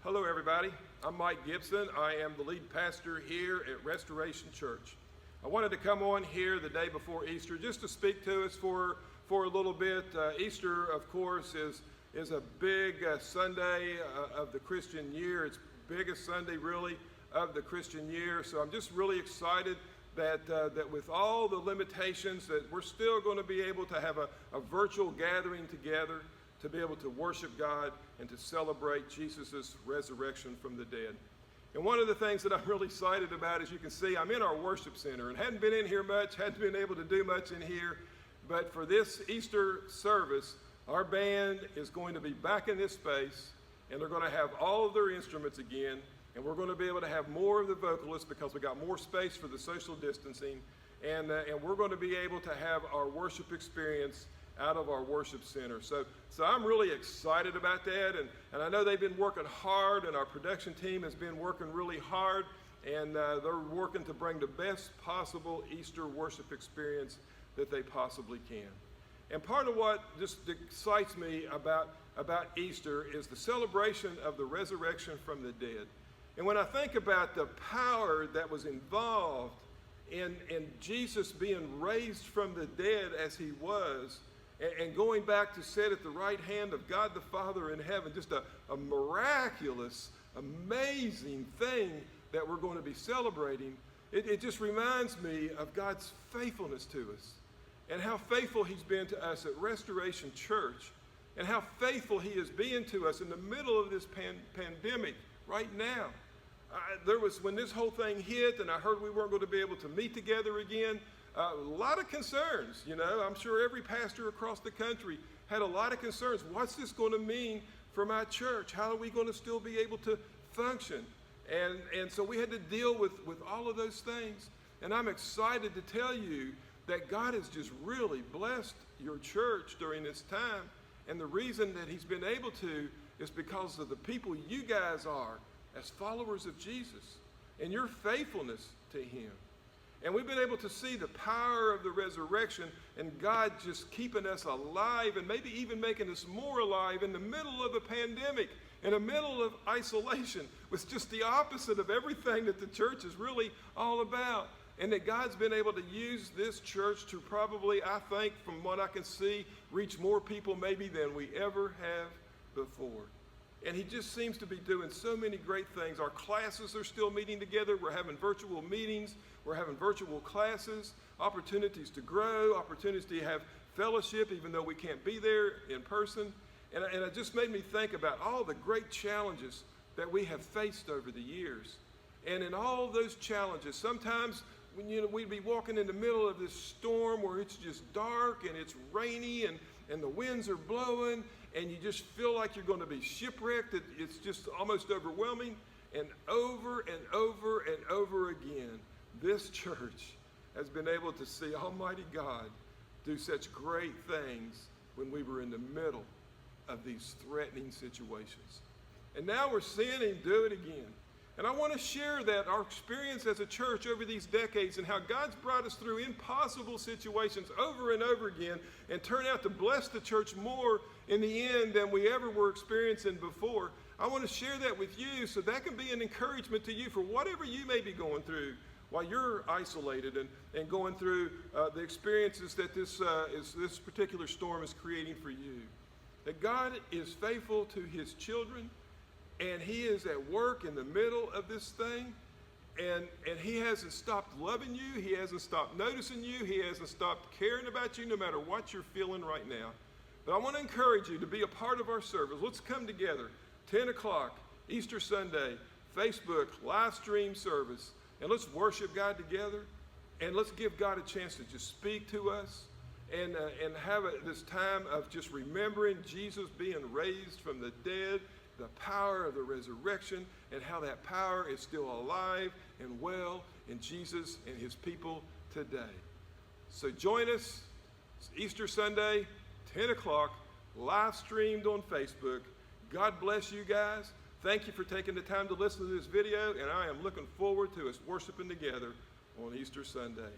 Hello everybody, I'm Mike Gibson. I am the lead pastor here at Restoration Church. I wanted to come on here the day before Easter just to speak to us for a little bit. Easter, of course, is a big Sunday of the Christian year. It's the biggest Sunday really of the Christian year. So I'm just really excited that with all the limitations that we're still going to be able to have a virtual gathering together to be able to worship God and to celebrate Jesus' resurrection from the dead. And one of the things that I'm really excited about, as you can see, I'm in our worship center and hadn't been in here much, hadn't been able to do much in here, but for this Easter service, our band is going to be back in this space and they're going to have all of their instruments again, and we're going to be able to have more of the vocalists because we got more space for the social distancing, and we're going to be able to have our worship experience out of our worship center. So I'm really excited about that, and I know they've been working hard, and our production team has been working really hard, and they're working to bring the best possible Easter worship experience that they possibly can. And part of what just excites me about Easter is the celebration of the resurrection from the dead. And when I think about the power that was involved in Jesus being raised from the dead as he was, and going back to sit at the right hand of God the Father in heaven, just a miraculous, amazing thing that we're going to be celebrating. It just reminds me of God's faithfulness to us and how faithful he's been to us at Restoration Church and how faithful he is being to us in the middle of this pandemic right now. When this whole thing hit and I heard we weren't going to be able to meet together again, a lot of concerns, I'm sure every pastor across the country had a lot of concerns. What's this going to mean for my church? How are we going to still be able to function? And so we had to deal with all of those things. And I'm excited to tell you that God has just really blessed your church during this time. And the reason that he's been able to is because of the people you guys are as followers of Jesus and your faithfulness to him. And we've been able to see the power of the resurrection and God just keeping us alive and maybe even making us more alive in the middle of a pandemic, in the middle of isolation, was just the opposite of everything that the church is really all about. And that God's been able to use this church to probably, I think, from what I can see, reach more people maybe than we ever have before. And he just seems to be doing so many great things. Our classes are still meeting together. We're having virtual meetings. We're having virtual classes, opportunities to grow, opportunities to have fellowship, even though we can't be there in person. And it just made me think about all the great challenges that we have faced over the years. And in all those challenges, sometimes when we'd be walking in the middle of this storm where it's just dark and it's rainy and the winds are blowing, and you just feel like you're going to be shipwrecked. It's just almost overwhelming. And over and over and over again, this church has been able to see Almighty God do such great things when we were in the middle of these threatening situations. And now we're seeing him do it again. And I want to share that our experience as a church over these decades and how God's brought us through impossible situations over and over again and turned out to bless the church more in the end than we ever were experiencing before. I want to share that with you so that can be an encouragement to you for whatever you may be going through while you're isolated and going through the experiences that this particular storm is creating for you. That God is faithful to his children. And he is at work in the middle of this thing, and he hasn't stopped loving you. He hasn't stopped noticing you. He hasn't stopped caring about you no matter what you're feeling right now. But I want to encourage you to be a part of our service. Let's come together, 10 o'clock, Easter Sunday, Facebook, live stream service, and let's worship God together, and let's give God a chance to just speak to us and have this time of just remembering Jesus being raised from the dead, the power of the resurrection, and how that power is still alive and well in Jesus and his people today. So join us. It's Easter Sunday, 10 o'clock, live streamed on Facebook. God bless you guys. Thank you for taking the time to listen to this video, and I am looking forward to us worshiping together on Easter Sunday.